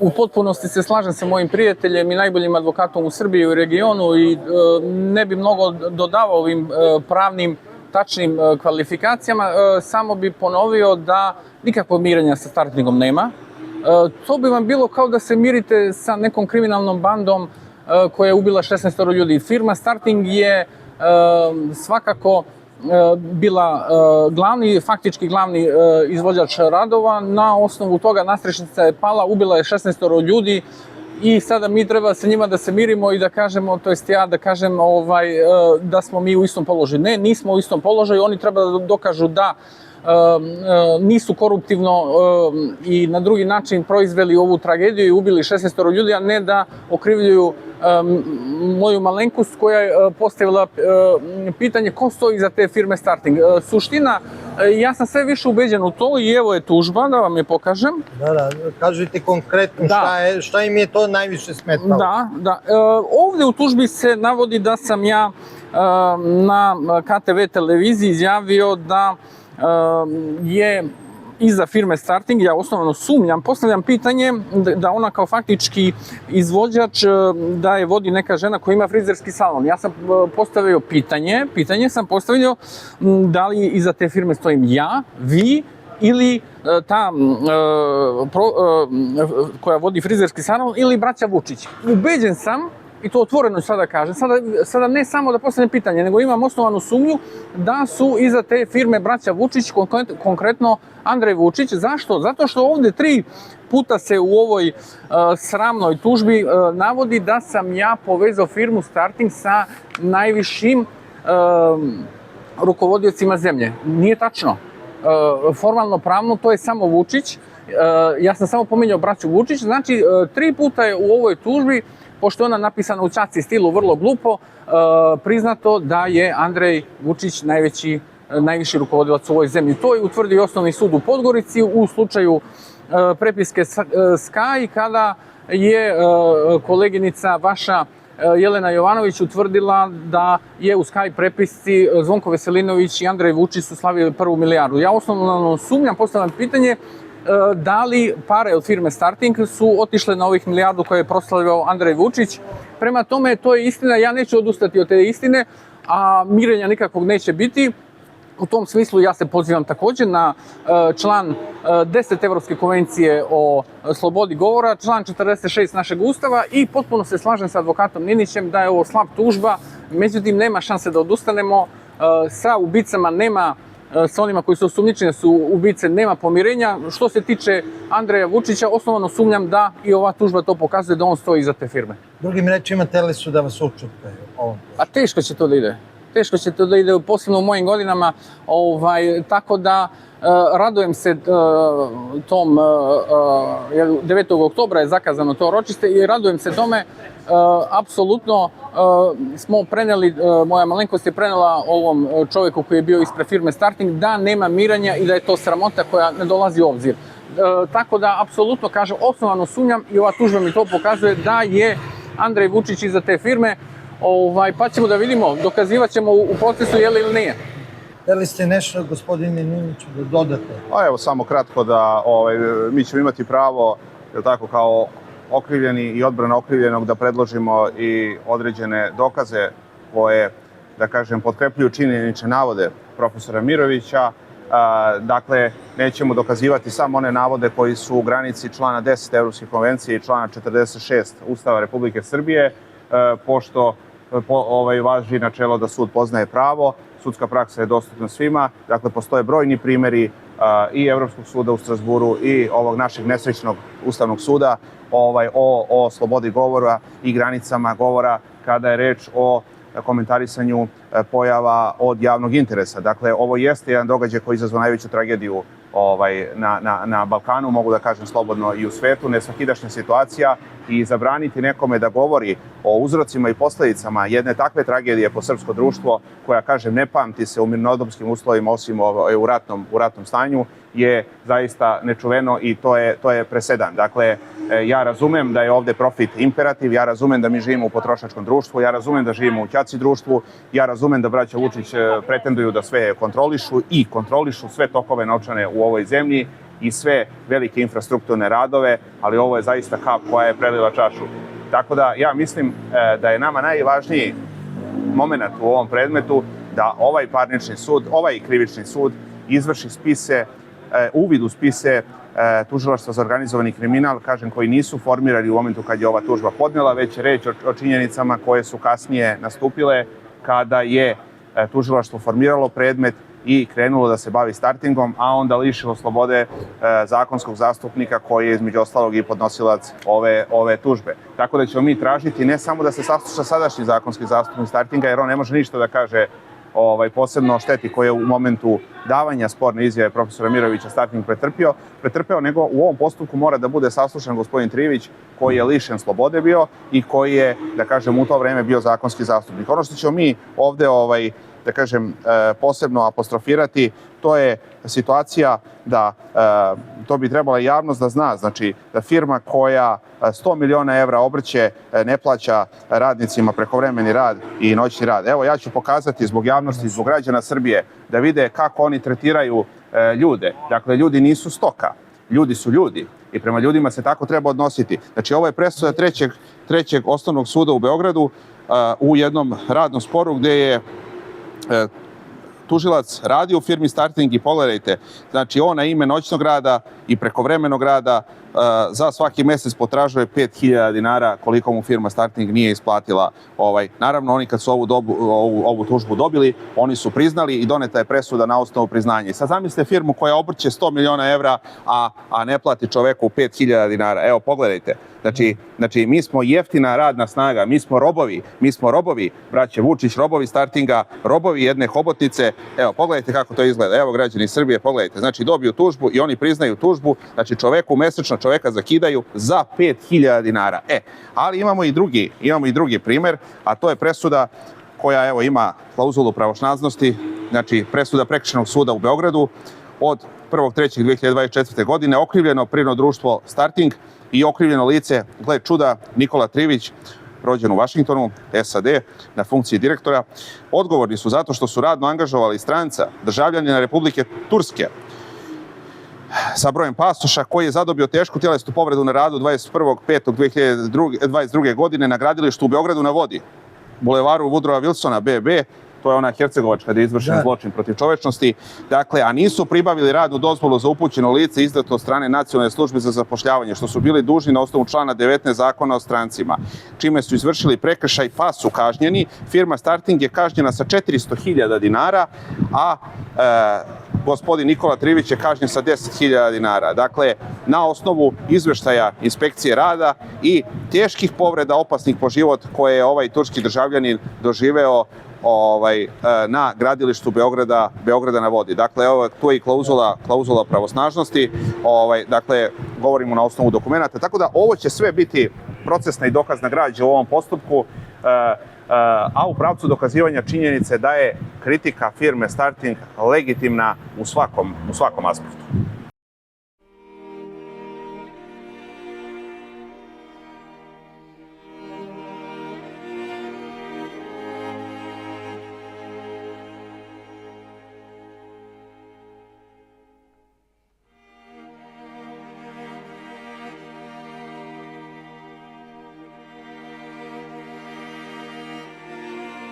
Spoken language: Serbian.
U potpunosti se slažem sa mojim prijateljem i najboljim advokatom u Srbiji i u regionu i ne bi mnogo dodavao ovim pravnim tačnim kvalifikacijama, samo bi ponovio da nikakvog mirenja sa Startingom nema. To bi vam bilo kao da se mirite sa nekom kriminalnom bandom koja je ubila 16 ljudi. Firma Starting je svakako bila faktički glavni izvođač radova. Na osnovu toga nastrešnica je pala, ubila je 16 ljudi i sada mi treba sa njima da se mirimo i da kažemo, to jest ja da kažem da smo mi u istom položaju. Ne, nismo u istom položaju, oni treba da dokažu da nisu koruptivno i na drugi način proizveli ovu tragediju i ubili 16 ljudi, a ne da okrivljuju moju malenkost koja je postavila pitanje ko stoji iza te firme Starting. Suština, ja sam sve više ubeđen u to i evo je tužba, da vam je pokažem. Da, kažite konkretno šta im je to najviše smetalo. Da. Ovde u tužbi se navodi da sam ja na KTV televiziji izjavio da je iza firme Starting, ja osnovno sumnjam, postavljam pitanje da ona kao faktički izvođač, da je vodi neka žena koja ima frizerski salon. Ja sam postavio pitanje sam postavio da li iza te firme stojim ja, vi ili ta koja vodi frizerski salon ili braća Vučić. Ubeđen sam, i to otvoreno sada kažem, sada ne samo da postavljam pitanje, nego imam osnovanu sumnju da su iza te firme braća Vučić, konkretno Andrej Vučić. Zašto? Zato što ovde 3 puta se u ovoj sramnoj tužbi navodi da sam ja povezao firmu Starting sa najvišim rukovodiocima zemlje. Nije tačno. Formalno pravno to je samo Vučić. Ja sam samo pominjao braću Vučić. Znači, 3 puta je u ovoj tužbi, pošto je ona napisana u čaci stilu vrlo glupo, priznato da je Andrej Vučić najviši rukovodilac u ovoj zemlji. To je utvrdio Osnovni sud u Podgorici u slučaju prepiske Sky, kada je koleginica vaša Jelena Jovanović utvrdila da je u Sky prepisci Zvonko Veselinović i Andrej Vučić su slavili 1. milijardu. Ja osnovno sumnjam, postavljam pitanje da li pare od firme Starting su otišle na ovih milijardu koje je proslavio Andrej Vučić. Prema tome, to je istina, ja neću odustati od te istine, a mirenja nikakvog neće biti. U tom smislu ja se pozivam takođe na član 10 Evropske konvencije o slobodi govora, član 46 našeg Ustava i potpuno se slažem sa advokatom Ninićem da je ovo slab tužba, međutim nema šanse da odustanemo, sa ubicama nema, sa onima koji su osumnjičeni su ubice, nema pomirenja. Što se tiče Andreja Vučića, osnovano sumnjam da i ova tužba to pokazuje da on stoji iza te firme. Drugim rečima, hteli su da vas učutkaju ovom. A teško će to da ide. Teško će to da ide, posebno u mojim godinama, tako da radujem se tom, 9. oktobra je zakazano to ročište i radujem se tome, apsolutno smo preneli, moja malenkost je prenela ovom čoveku koji je bio ispred firme Starting da nema miranja i da je to sramota koja ne dolazi u obzir. Tako da, apsolutno, kažem, osnovano sumnjam i ova tužba mi to pokazuje da je Andrej Vučić iza te firme, pa ćemo da vidimo, dokazivat ćemo u procesu je li ili nije. Da li ste nešto, gospodine Niniću, da dodate? Evo, samo kratko da mi ćemo imati pravo, kao okrivljeni i odbrana okrivljenog da predložimo i određene dokaze koje, da kažem, potkrepljuju činjenične navode profesora Mirovića. Dakle, nećemo dokazivati samo one navode koji su u granici člana 10 Evropske konvencije i člana 46 Ustava Republike Srbije, pošto važi načelo da sud poznaje pravo, sudska praksa je dostupna svima, dakle postoje brojni primeri i Evropskog suda u Strazburu i ovog našeg nesrećnog Ustavnog suda o slobodi govora i granicama govora kada je reč o komentarisanju pojava od javnog interesa. Dakle, ovo jeste jedan događaj koji izazvao najveću tragediju na Balkanu, mogu da kažem slobodno i u svetu, nesvakidašnja situacija i zabraniti nekome da govori o uzrocima i posledicama jedne takve tragedije po srpsko društvo, koja, kažem, ne pamti se u mirnodopskim uslovima osim u ratnom stanju, je zaista nečuveno i to je presedan. Dakle, ja razumem da je ovde profit imperativ, ja razumem da mi živimo u potrošačkom društvu, ja razumem da živimo u ćaci društvu, ja razumem da braća Vučić pretenduju da sve kontrolišu i kontrolišu sve tokove novčane u ovoj zemlji i sve velike infrastrukturne radove, ali ovo je zaista kap koja je prelila čašu. Tako da ja mislim da je nama najvažniji moment u ovom predmetu da ovaj parnični sud, ovaj krivični sud izvrši spise, uvid u spise tužilaštva za organizovani kriminal, kažem, koji nisu formirani u momentu kad je ova tužba podnela, već je reč o činjenicama koje su kasnije nastupile kada je tužilaštvo formiralo predmet i krenulo da se bavi startingom, a onda lišilo slobode zakonskog zastupnika koji je između ostalog i podnosilac ove tužbe. Tako da ćemo mi tražiti ne samo da se sasluša sadašnji zakonski zastupnik startinga, jer on ne može ništa da kaže posebno o šteti koje je u momentu davanja sporne izjave profesora Mirovića starting pretrpeo, nego u ovom postupku mora da bude saslušan gospodin Trivić, koji je lišen slobode bio i koji je, da kažem, u to vreme bio zakonski zastupnik. Ono što ćemo mi ovde, da kažem, posebno apostrofirati, to je situacija da, to bi trebala javnost da zna, znači da firma koja 100 miliona evra obrće ne plaća radnicima prekovremeni rad i noćni rad. Evo, ja ću pokazati zbog javnosti, zbog građana Srbije, da vide kako oni tretiraju ljude. Dakle, ljudi nisu stoka, ljudi su ljudi i prema ljudima se tako treba odnositi. Znači, ovo je presuda trećeg osnovnog suda u Beogradu u jednom radnom sporu gde je tužilac radi u firmi Starting i pogledajte, znači on na ime noćnog rada i prekovremenog rada za svaki mesec potražuje 5.000 dinara koliko mu firma Starting nije isplatila. Naravno, oni kad su ovu tužbu dobili, oni su priznali i doneta je presuda na osnovu priznanja. Sad zamislite firmu koja obrće 100 miliona evra, a ne plati čoveku 5.000 dinara. Evo, pogledajte. Znači, mi smo jeftina radna snaga, mi smo robovi, braće Vučić, robovi Startinga, robovi jedne hobotnice. Evo, pogledajte kako to izgleda. Evo, građani Srbije, pogledajte. Znači, dobiju tužbu i oni priznaju tužbu. Znači, mesečno čoveka zakidaju za 5.000 dinara. Ali imamo i drugi primer, a to je presuda koja, evo, ima klauzulu pravosnažnosti, znači, presuda Prekršajnog suda u Beogradu od 1.3.2024. godine, okrivljeno privredno društvo Starting i okrivljeno lice, gle čuda, Nikola Trivić, rođen u Vašingtonu, SAD, na funkciji direktora. Odgovorni su zato što su radno angažovali stranca, državljanina Republike Turske, sa brojem pasoša, koji je zadobio tešku tjelesnu povredu na radu 21.5.2022. godine na gradilištu u Beogradu na vodi, bulevaru Woodrowa Wilsona, BB, to je ona Hercegovačka gdje je izvršen zločin protiv čovečnosti, dakle, a nisu pribavili radnu dozvolu za upućeno lice izdato od strane Nacionalne službe za zapošljavanje, što su bili dužni na osnovu člana 19 Zakona o strancima, čime su izvršili prekršaj pa su kažnjeni. Firma Starting je kažnjena sa 400.000 dinara, a gospodin Nikola Trivić je kažnjen sa 10.000 dinara. Dakle, na osnovu izveštaja inspekcije rada i teških povreda opasnih po život koje je ovaj turski državljanin doživeo na gradilištu Beograda na vodi. Dakle, tu je i klauzula pravosnažnosti, dakle, govorimo na osnovu dokumenata, tako da ovo će sve biti procesna i dokazna građa u ovom postupku, a u pravcu dokazivanja činjenice da je kritika firme Starting legitimna u svakom aspektu.